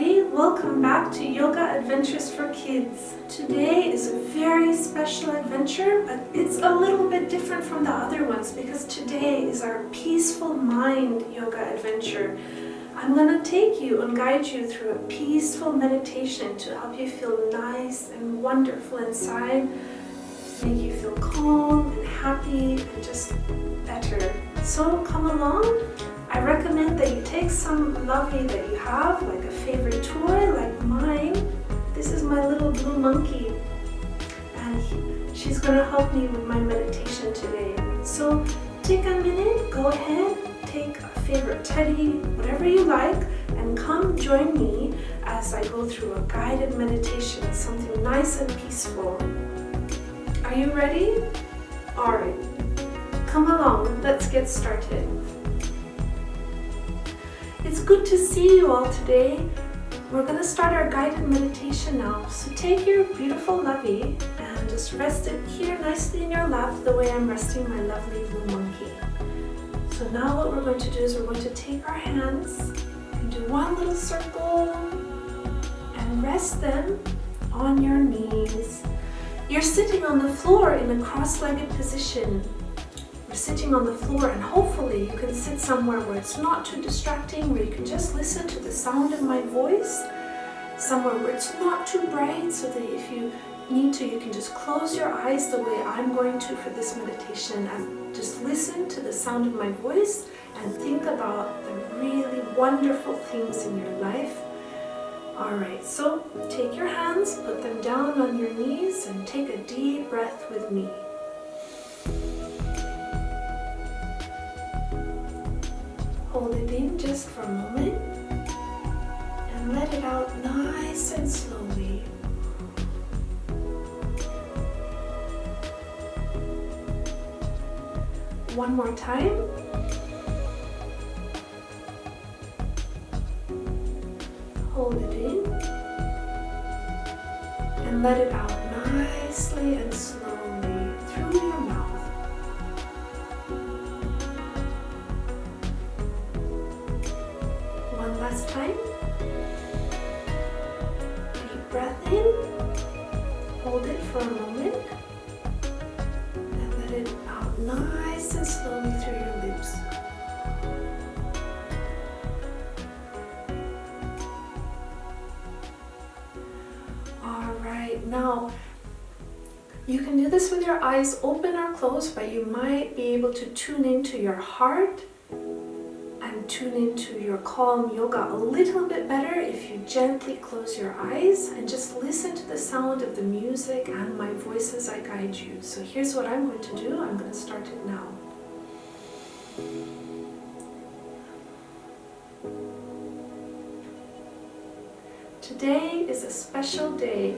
everybody, welcome back to Yoga Adventures for Kids. Today is a very special adventure, but it's a little bit different from the other ones because today is our peaceful mind yoga adventure. I'm going to take you and guide you through a peaceful meditation to help you feel nice and wonderful inside, make you feel calm and happy and just better. So come along. I recommend that you take some lovey that you have, like a favorite toy, like mine. This is my little blue monkey, and she's going to help me with my meditation today. So take a minute, go ahead, take a favorite teddy, whatever you like, and come join me as I go through a guided meditation, something nice and peaceful. Are you ready? Alright, come along, let's get started. It's good to see you all today. We're going to start our guided meditation now. So take your beautiful lovey and just rest it here nicely in your lap the way I'm resting my lovely blue monkey. So now what we're going to do is we're going to take our hands and do one little circle and rest them on your knees. You're sitting on the floor in a cross-legged position. We're sitting on the floor, and hopefully you can sit somewhere where it's not too distracting, where you can just listen to the sound of my voice, somewhere where it's not too bright, so that if you need to, you can just close your eyes the way I'm going to for this meditation, and just listen to the sound of my voice and think about the really wonderful things in your life. Alright, so take your hands, put them down on your knees, and take a deep breath with me. Hold it in just for a moment and let it out nice and slowly. One more time. Hold it in and let it out nicely and slowly through your mouth. Last time. Deep breath in, hold it for a moment, and let it out nice and slowly through your lips. Alright, now you can do this with your eyes open or closed, but you might be able to tune into your heart and tune into your calm yoga a little bit better if you gently close your eyes and just listen to the sound of the music and my voice as I guide you. So here's what I'm going to do. I'm going to start it now. Today is a special day.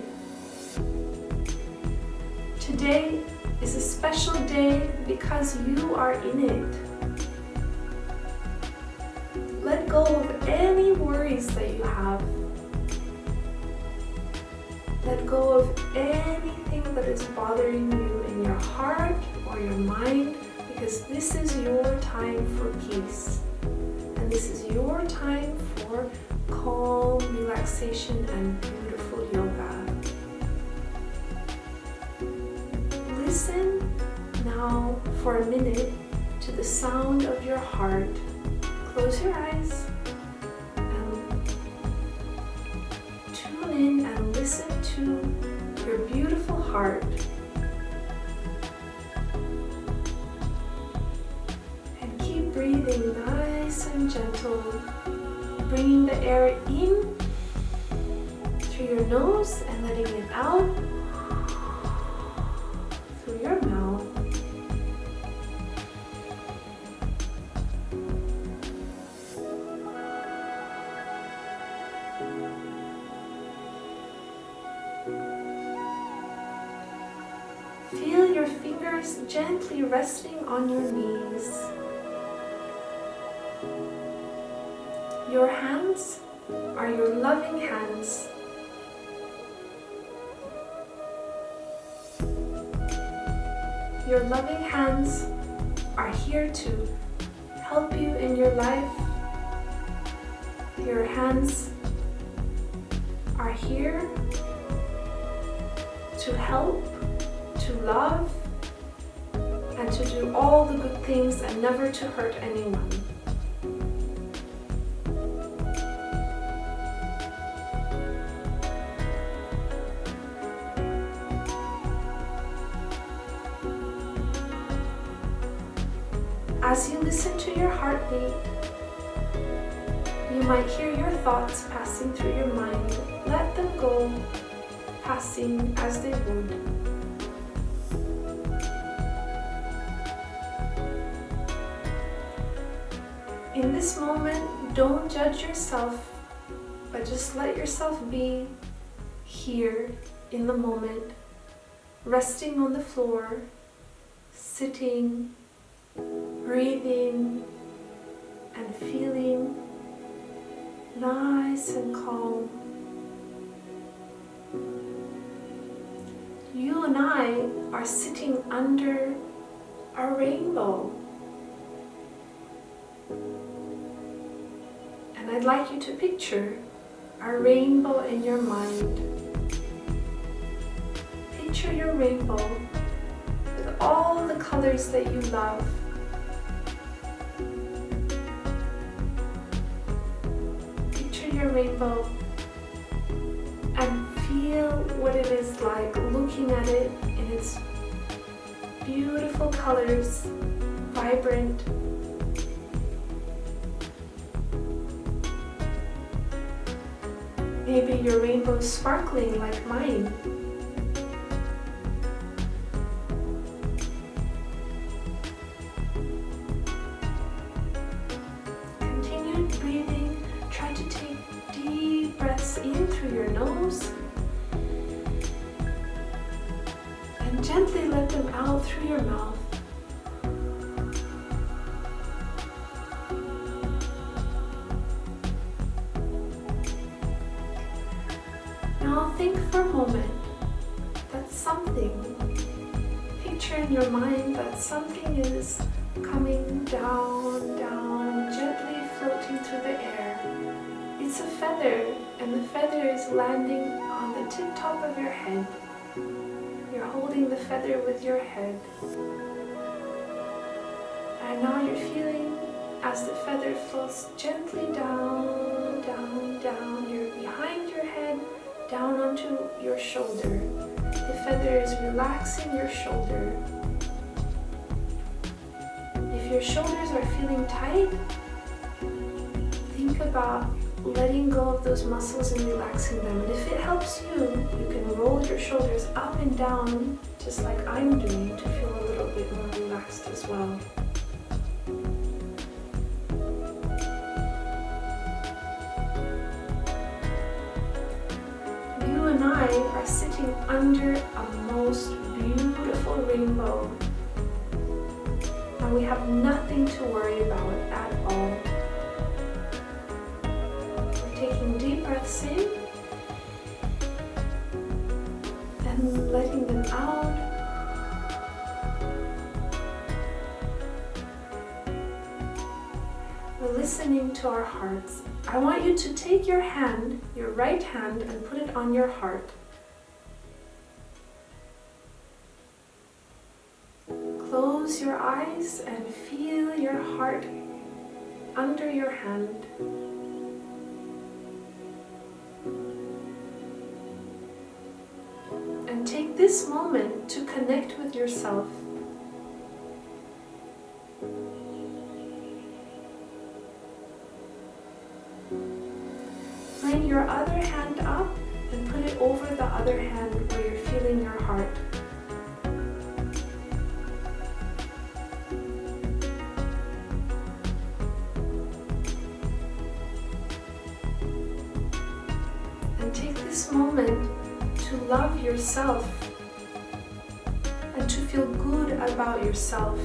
Today is a special day because you are in it. Let go of any worries that you have. Let go of anything that is bothering you in your heart or your mind, because this is your time for peace. And this is your time for calm, relaxation, and beautiful yoga. Listen now for a minute to the sound of your heart. Close your eyes and tune in and listen to your beautiful heart. And keep breathing nice and gentle, bringing the air in through your nose and letting it out through your mouth. Feel your fingers gently resting on your knees. Your hands are your loving hands. Your loving hands are here to help you in your life. Your hands are here to help, to love, and to do all the good things and never to hurt anyone. As you listen to your heartbeat, you might hear your thoughts passing through your mind. Let them go, passing as they would. In this moment, don't judge yourself, but just let yourself be here in the moment, resting on the floor, sitting, breathing, and feeling nice and calm. You and I are sitting under a rainbow. And I'd like you to picture a rainbow in your mind. Picture your rainbow with all the colors that you love. Picture your rainbow and feel what it is like looking at it in its beautiful colors, vibrant. Maybe your rainbow is sparkling like mine. Continue breathing. Try to take deep breaths in through your nose and gently let them out through your mouth. Now think for a moment that something, picture in your mind that something is coming down, down, gently floating through the air. It's a feather, and the feather is landing on the tip top of your head. You're holding the feather with your head. And now you're feeling as the feather floats gently down, down, down. You're behind your head, down onto your shoulder. The feather is relaxing your shoulder. If your shoulders are feeling tight, think about letting go of those muscles and relaxing them. And if it helps you, you can roll your shoulders up and down, just like I'm doing, to feel a little bit more relaxed as well. You and I are sitting under a most beautiful rainbow, and we have nothing to worry about at all. We're taking deep breaths in and letting them out. We're listening to our hearts. I want you to take your hand, your right hand, and put it on your heart. Close your eyes and feel your heart under your hand. And take this moment to connect with yourself. Bring your other hand up and put it over the other hand where you're feeling your heart. And take this moment to love yourself and to feel good about yourself,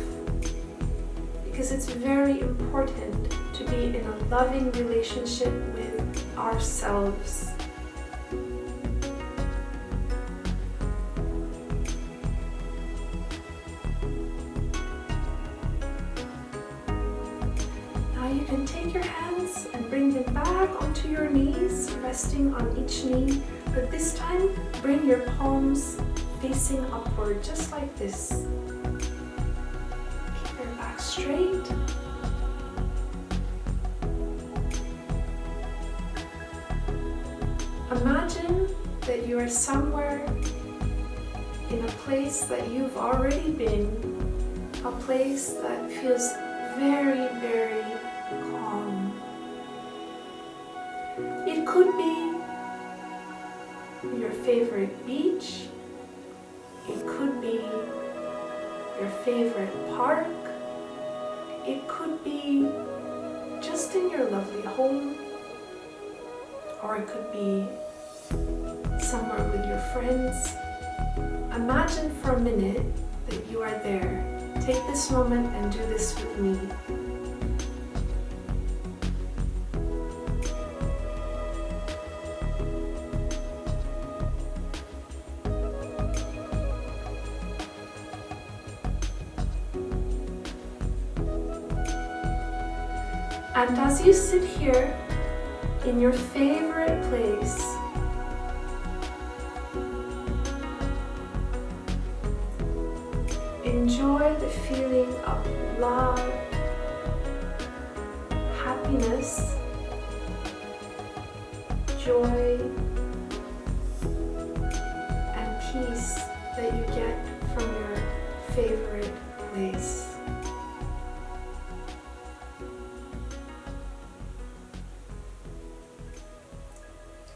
because it's very important to be in a loving relationship with ourselves. Now you can take your hands and bring them back onto your knees, resting on each knee, but this time bring your palms facing upward, just like this. Keep your back straight. Imagine that you are somewhere in a place that you've already been, a place that feels very, very calm. It could be your favorite beach. It could be your favorite park. It could be just in your lovely home. Or it could be somewhere with your friends. Imagine for a minute that you are there. Take this moment and do this with me. And as you sit here in your favorite place, enjoy the feeling of love, happiness, joy, and peace that you get from your favorite place.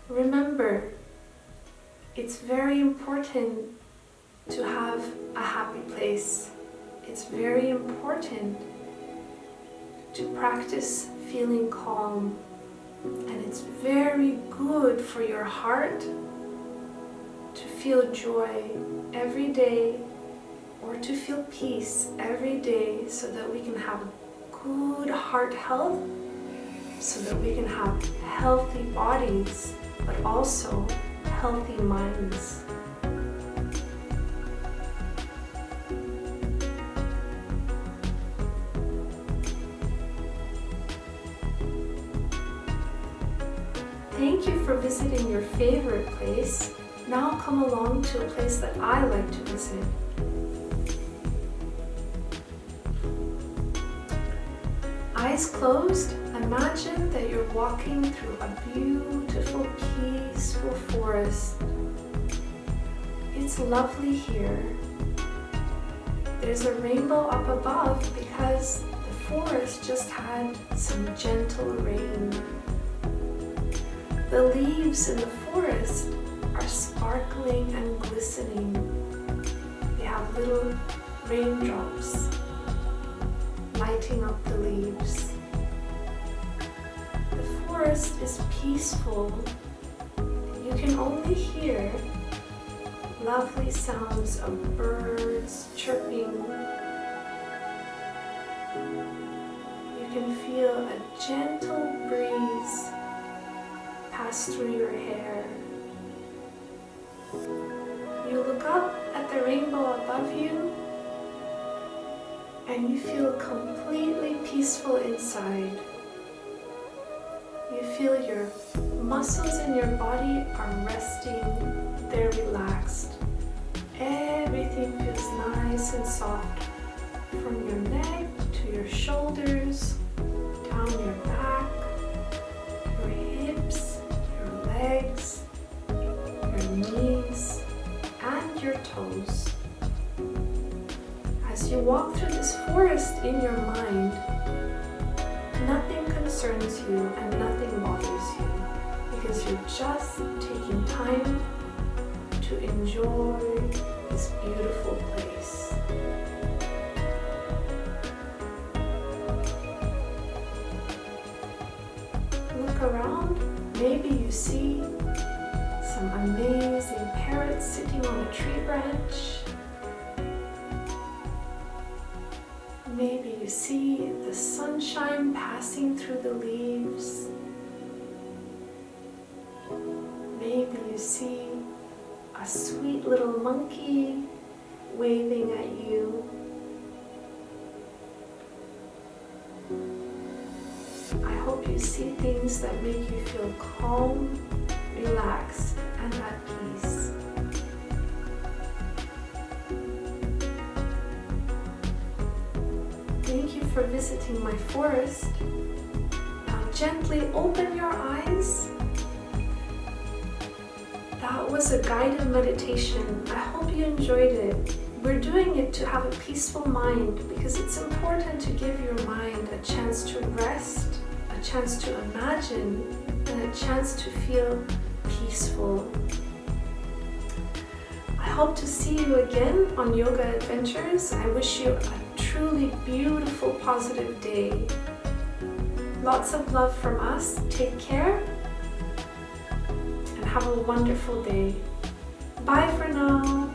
Remember, it's very important to have a happy place. It's very important to practice feeling calm, and it's very good for your heart to feel joy every day or to feel peace every day, so that we can have good heart health, so that we can have healthy bodies, but also healthy minds. Thank you for visiting your favorite place. Now come along to a place that I like to visit. Eyes closed, imagine that you're walking through a beautiful, peaceful forest. It's lovely here. There's a rainbow up above because the forest just had some gentle rain. The leaves in the forest are sparkling and glistening. They have little raindrops lighting up the leaves. The forest is peaceful. You can only hear lovely sounds of birds chirping. You can feel a gentle breeze pass through your hair. You look up at the rainbow above you and you feel completely peaceful inside. You feel your muscles in your body are resting, they're relaxed. Everything feels nice and soft, from your neck to your shoulders, down your back, your hips, your legs, your knees, and your toes. As you walk through this forest in your mind, nothing concerns you and nothing bothers you, because you're just taking time to enjoy this beautiful place. Look around, maybe you see some amazing parrots sitting on a tree branch. Maybe you see the sunshine passing through the leaves. Maybe you see a sweet little monkey waving at you. I hope you see things that make you feel calm, relaxed, and at peace. Thank you for visiting my forest. Now gently open your eyes. That was a guided meditation. I hope you enjoyed it. We're doing it to have a peaceful mind because it's important to give your mind a chance to rest, a chance to imagine, and a chance to feel peaceful. I hope to see you again on Yoga Adventures. I wish you a truly beautiful, positive day. Lots of love from us. Take care and have a wonderful day. Bye for now.